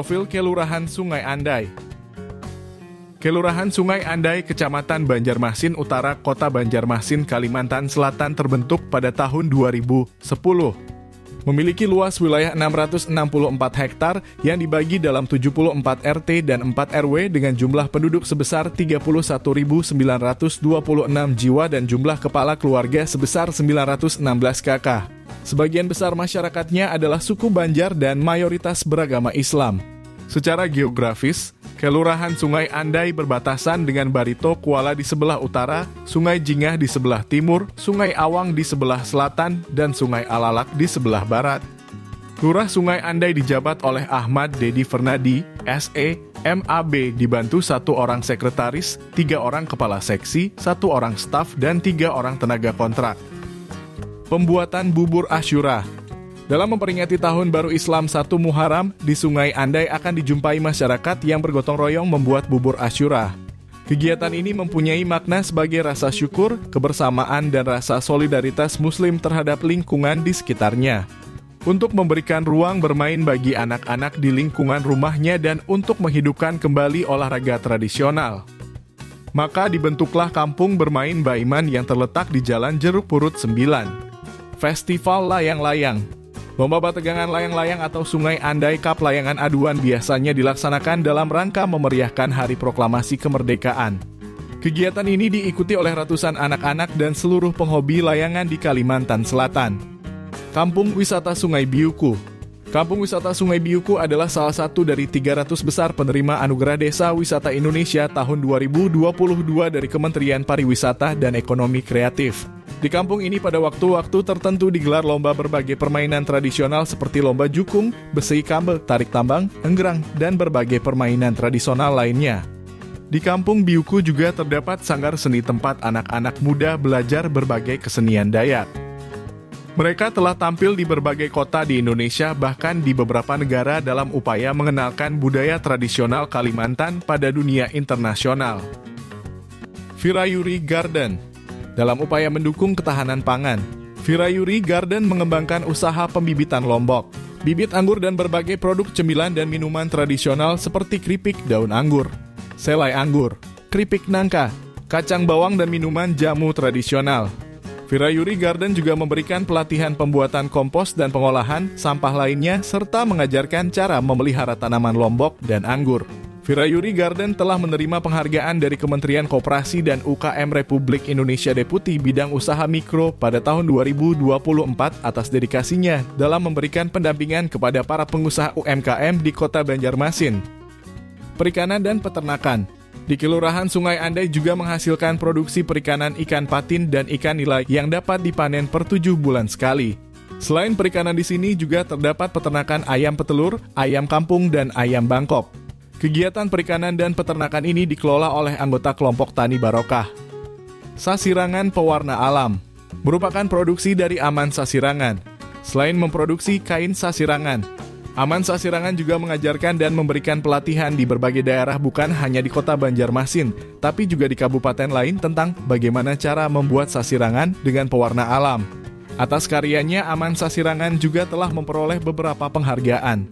Profil Kelurahan Sungai Andai. Kelurahan Sungai Andai, Kecamatan Banjarmasin Utara, Kota Banjarmasin, Kalimantan Selatan terbentuk pada tahun 2010. Memiliki luas wilayah 664 hektar yang dibagi dalam 74 RT dan 4 RW dengan jumlah penduduk sebesar 31.926 jiwa dan jumlah kepala keluarga sebesar 916 kakak. Sebagian besar masyarakatnya adalah suku Banjar dan mayoritas beragama Islam. Secara geografis, Kelurahan Sungai Andai berbatasan dengan Barito Kuala di sebelah utara, Sungai Jingah di sebelah timur, Sungai Awang di sebelah selatan, dan Sungai Alalak di sebelah barat. Lurah Sungai Andai dijabat oleh Ahmad Dedi Fernadi, SE, MAB, dibantu 1 orang sekretaris, 3 orang kepala seksi, 1 orang staf, dan 3 orang tenaga kontrak. Pembuatan bubur Asyura. Dalam memperingati Tahun Baru Islam 1 Muharram, di Sungai Andai akan dijumpai masyarakat yang bergotong royong membuat bubur Asyura. Kegiatan ini mempunyai makna sebagai rasa syukur, kebersamaan, dan rasa solidaritas Muslim terhadap lingkungan di sekitarnya. Untuk memberikan ruang bermain bagi anak-anak di lingkungan rumahnya dan untuk menghidupkan kembali olahraga tradisional. Maka dibentuklah kampung bermain Baiman yang terletak di Jalan Jeruk Purut 9. Festival Layang-Layang. Lomba bategangan layang-layang atau Sungai Andai Cup layangan aduan biasanya dilaksanakan dalam rangka memeriahkan Hari Proklamasi Kemerdekaan. Kegiatan ini diikuti oleh ratusan anak-anak dan seluruh penghobi layangan di Kalimantan Selatan. Kampung Wisata Sungai Biuku. Kampung Wisata Sungai Biuku adalah salah satu dari 300 besar penerima Anugerah Desa Wisata Indonesia tahun 2022 dari Kementerian Pariwisata dan Ekonomi Kreatif. Di kampung ini pada waktu-waktu tertentu digelar lomba berbagai permainan tradisional seperti lomba jukung, besi kabel, tarik tambang, enggerang, dan berbagai permainan tradisional lainnya. Di kampung Biuku juga terdapat sanggar seni tempat anak-anak muda belajar berbagai kesenian Dayak. Mereka telah tampil di berbagai kota di Indonesia, bahkan di beberapa negara dalam upaya mengenalkan budaya tradisional Kalimantan pada dunia internasional. Virayuri Garden. Dalam upaya mendukung ketahanan pangan, Virayuri Garden mengembangkan usaha pembibitan lombok, bibit anggur dan berbagai produk cemilan dan minuman tradisional seperti keripik daun anggur, selai anggur, keripik nangka, kacang bawang dan minuman jamu tradisional. Virayuri Garden juga memberikan pelatihan pembuatan kompos dan pengolahan sampah lainnya serta mengajarkan cara memelihara tanaman lombok dan anggur. Virayuri Garden telah menerima penghargaan dari Kementerian Koperasi dan UKM Republik Indonesia Deputi Bidang Usaha Mikro pada tahun 2024 atas dedikasinya dalam memberikan pendampingan kepada para pengusaha UMKM di Kota Banjarmasin. Perikanan dan peternakan. Di Kelurahan Sungai Andai juga menghasilkan produksi perikanan ikan patin dan ikan nila yang dapat dipanen per 7 bulan sekali. Selain perikanan di sini juga terdapat peternakan ayam petelur, ayam kampung, dan ayam Bangkok. Kegiatan perikanan dan peternakan ini dikelola oleh anggota kelompok Tani Barokah. Sasirangan Pewarna Alam merupakan produksi dari Aman Sasirangan. Selain memproduksi kain sasirangan, Aman Sasirangan juga mengajarkan dan memberikan pelatihan di berbagai daerah bukan hanya di Kota Banjarmasin, tapi juga di kabupaten lain tentang bagaimana cara membuat sasirangan dengan pewarna alam. Atas karyanya, Aman Sasirangan juga telah memperoleh beberapa penghargaan.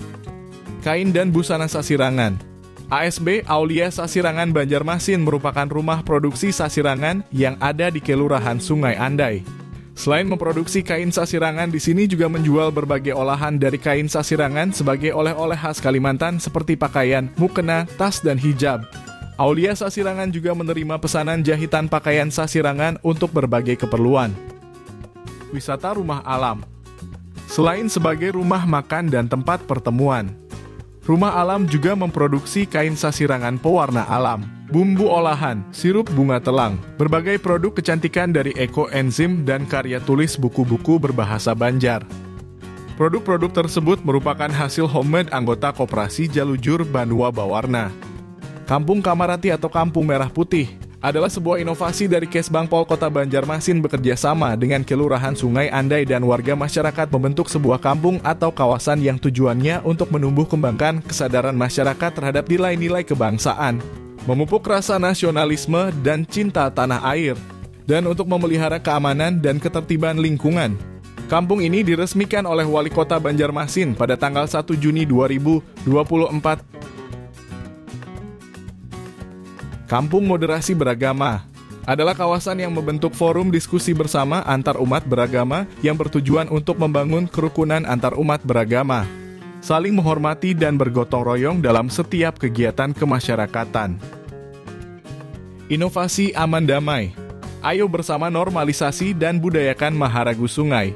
Kain dan busana sasirangan. ASB Aulia Sasirangan Banjarmasin merupakan rumah produksi sasirangan yang ada di Kelurahan Sungai Andai. Selain memproduksi kain sasirangan, di sini juga menjual berbagai olahan dari kain sasirangan sebagai oleh-oleh khas Kalimantan seperti pakaian, mukena, tas, dan hijab. Aulia Sasirangan juga menerima pesanan jahitan pakaian sasirangan untuk berbagai keperluan. Wisata Rumah Alam. Selain sebagai rumah makan dan tempat pertemuan, Rumah Alam juga memproduksi kain sasirangan pewarna alam, bumbu olahan, sirup bunga telang, berbagai produk kecantikan dari ekoenzim dan karya tulis buku-buku berbahasa Banjar. Produk-produk tersebut merupakan hasil homemade anggota Koperasi Jalujur Banua Bawarna. Kampung Kamarati atau Kampung Merah Putih adalah sebuah inovasi dari Kesbangpol Kota Banjarmasin bekerja sama dengan Kelurahan Sungai Andai dan warga masyarakat membentuk sebuah kampung atau kawasan yang tujuannya untuk menumbuh kembangkan kesadaran masyarakat terhadap nilai-nilai kebangsaan, memupuk rasa nasionalisme dan cinta tanah air, dan untuk memelihara keamanan dan ketertiban lingkungan. Kampung ini diresmikan oleh Wali Kota Banjarmasin pada tanggal 1 Juni 2024. Kampung Moderasi Beragama adalah kawasan yang membentuk forum diskusi bersama antar umat beragama yang bertujuan untuk membangun kerukunan antar umat beragama, saling menghormati dan bergotong royong dalam setiap kegiatan kemasyarakatan. Inovasi aman damai. Ayo bersama normalisasi dan budayakan maharagu sungai.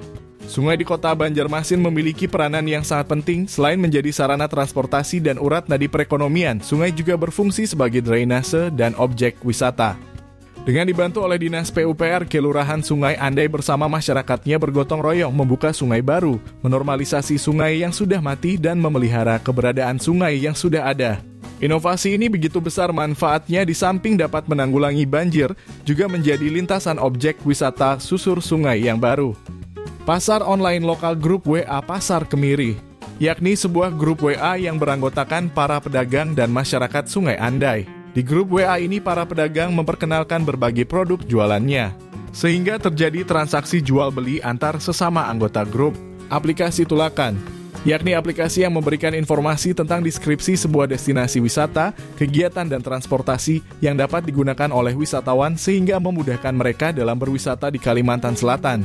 Sungai di kota Banjarmasin memiliki peranan yang sangat penting. Selain menjadi sarana transportasi dan urat nadi perekonomian, sungai juga berfungsi sebagai drainase dan objek wisata. Dengan dibantu oleh Dinas PUPR, Kelurahan Sungai Andai bersama masyarakatnya bergotong royong membuka sungai baru, menormalisasi sungai yang sudah mati dan memelihara keberadaan sungai yang sudah ada. Inovasi ini begitu besar manfaatnya, di samping dapat menanggulangi banjir, juga menjadi lintasan objek wisata susur sungai yang baru. Pasar online lokal grup WA Pasar Kemiri, yakni sebuah grup WA yang beranggotakan para pedagang dan masyarakat Sungai Andai. Di grup WA ini para pedagang memperkenalkan berbagai produk jualannya, sehingga terjadi transaksi jual beli antar sesama anggota grup. Aplikasi Tulakan, yakni aplikasi yang memberikan informasi tentang deskripsi sebuah destinasi wisata, kegiatan dan transportasi yang dapat digunakan oleh wisatawan sehingga memudahkan mereka dalam berwisata di Kalimantan Selatan.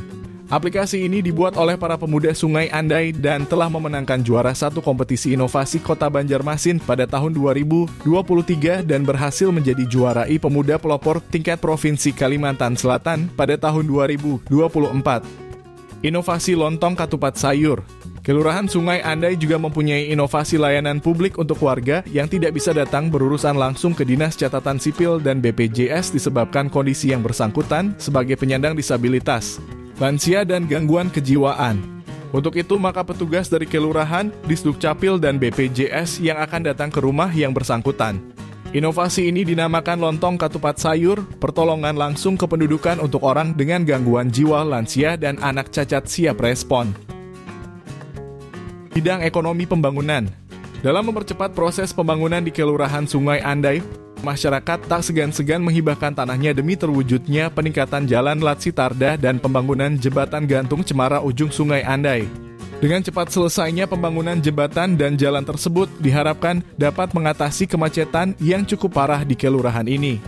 Aplikasi ini dibuat oleh para pemuda Sungai Andai dan telah memenangkan juara 1 kompetisi inovasi Kota Banjarmasin pada tahun 2023 dan berhasil menjadi juara I Pemuda Pelopor tingkat Provinsi Kalimantan Selatan pada tahun 2024. Inovasi Lontong Katupat Sayur. Kelurahan Sungai Andai juga mempunyai inovasi layanan publik untuk warga yang tidak bisa datang berurusan langsung ke Dinas Catatan Sipil dan BPJS disebabkan kondisi yang bersangkutan sebagai penyandang disabilitas, lansia dan gangguan kejiwaan. Untuk itu, maka petugas dari Kelurahan, Disdukcapil dan BPJS yang akan datang ke rumah yang bersangkutan. Inovasi ini dinamakan Lontong Katupat Sayur, pertolongan langsung kependudukan untuk orang dengan gangguan jiwa, lansia, dan anak cacat siap respon. Bidang ekonomi pembangunan. Dalam mempercepat proses pembangunan di Kelurahan Sungai Andai, masyarakat tak segan-segan menghibahkan tanahnya demi terwujudnya peningkatan jalan Latsitarda dan pembangunan jembatan gantung Cemara ujung Sungai Andai. Dengan cepat selesainya pembangunan jembatan dan jalan tersebut diharapkan dapat mengatasi kemacetan yang cukup parah di kelurahan ini.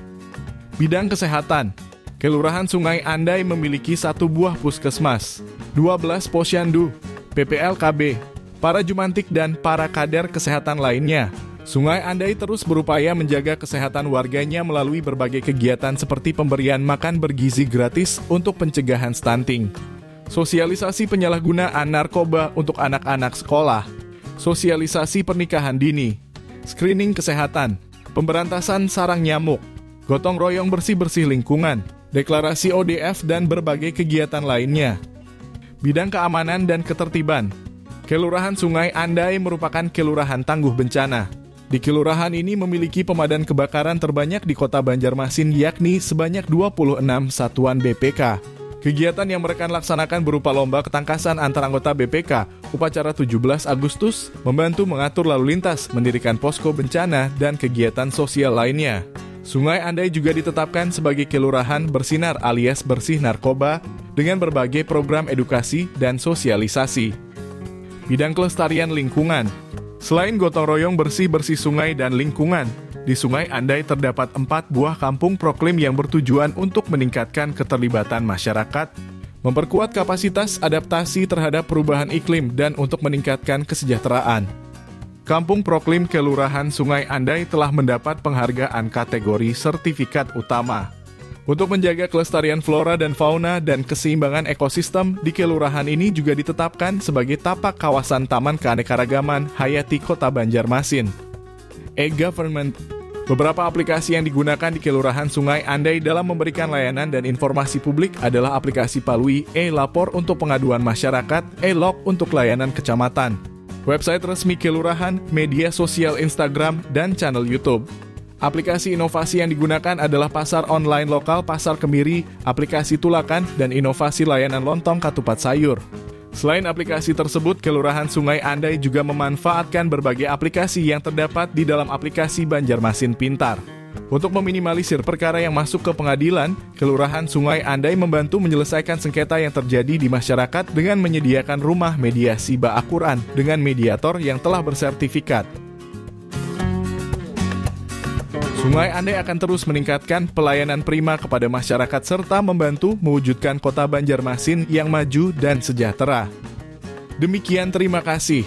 Bidang kesehatan. Kelurahan Sungai Andai memiliki 1 buah puskesmas, 12 posyandu, PPLKB, para jumantik dan para kader kesehatan lainnya. Sungai Andai terus berupaya menjaga kesehatan warganya melalui berbagai kegiatan seperti pemberian makan bergizi gratis untuk pencegahan stunting, sosialisasi penyalahgunaan narkoba untuk anak-anak sekolah, sosialisasi pernikahan dini, screening kesehatan, pemberantasan sarang nyamuk, gotong royong bersih-bersih lingkungan, deklarasi ODF dan berbagai kegiatan lainnya. Bidang keamanan dan ketertiban. Kelurahan Sungai Andai merupakan kelurahan tangguh bencana. Di kelurahan ini memiliki pemadam kebakaran terbanyak di kota Banjarmasin, yakni sebanyak 26 satuan BPK. Kegiatan yang mereka laksanakan berupa lomba ketangkasan antar anggota BPK, upacara 17 Agustus, membantu mengatur lalu lintas, mendirikan posko bencana, dan kegiatan sosial lainnya. Sungai Andai juga ditetapkan sebagai kelurahan bersinar alias bersih narkoba dengan berbagai program edukasi dan sosialisasi. Bidang kelestarian lingkungan. Selain gotong royong bersih-bersih sungai dan lingkungan, di Sungai Andai terdapat 4 buah kampung proklim yang bertujuan untuk meningkatkan keterlibatan masyarakat, memperkuat kapasitas adaptasi terhadap perubahan iklim, dan untuk meningkatkan kesejahteraan. Kampung Proklim Kelurahan Sungai Andai telah mendapat penghargaan kategori sertifikat utama. Untuk menjaga kelestarian flora dan fauna dan keseimbangan ekosistem, di kelurahan ini juga ditetapkan sebagai tapak kawasan Taman Keanekaragaman Hayati Kota Banjarmasin. E-Government. Beberapa aplikasi yang digunakan di Kelurahan Sungai Andai dalam memberikan layanan dan informasi publik adalah aplikasi Palui, E-Lapor untuk pengaduan masyarakat, E-Log untuk layanan kecamatan, website resmi kelurahan, media sosial Instagram, dan channel YouTube. Aplikasi inovasi yang digunakan adalah pasar online lokal Pasar Kemiri, aplikasi Tulakan, dan inovasi layanan Lontong Katupat Sayur. Selain aplikasi tersebut, Kelurahan Sungai Andai juga memanfaatkan berbagai aplikasi yang terdapat di dalam aplikasi Banjarmasin Pintar. Untuk meminimalisir perkara yang masuk ke pengadilan, Kelurahan Sungai Andai membantu menyelesaikan sengketa yang terjadi di masyarakat dengan menyediakan rumah mediasi Ba-Quran dengan mediator yang telah bersertifikat. Sungai Andai akan terus meningkatkan pelayanan prima kepada masyarakat serta membantu mewujudkan kota Banjarmasin yang maju dan sejahtera. Demikian, terima kasih.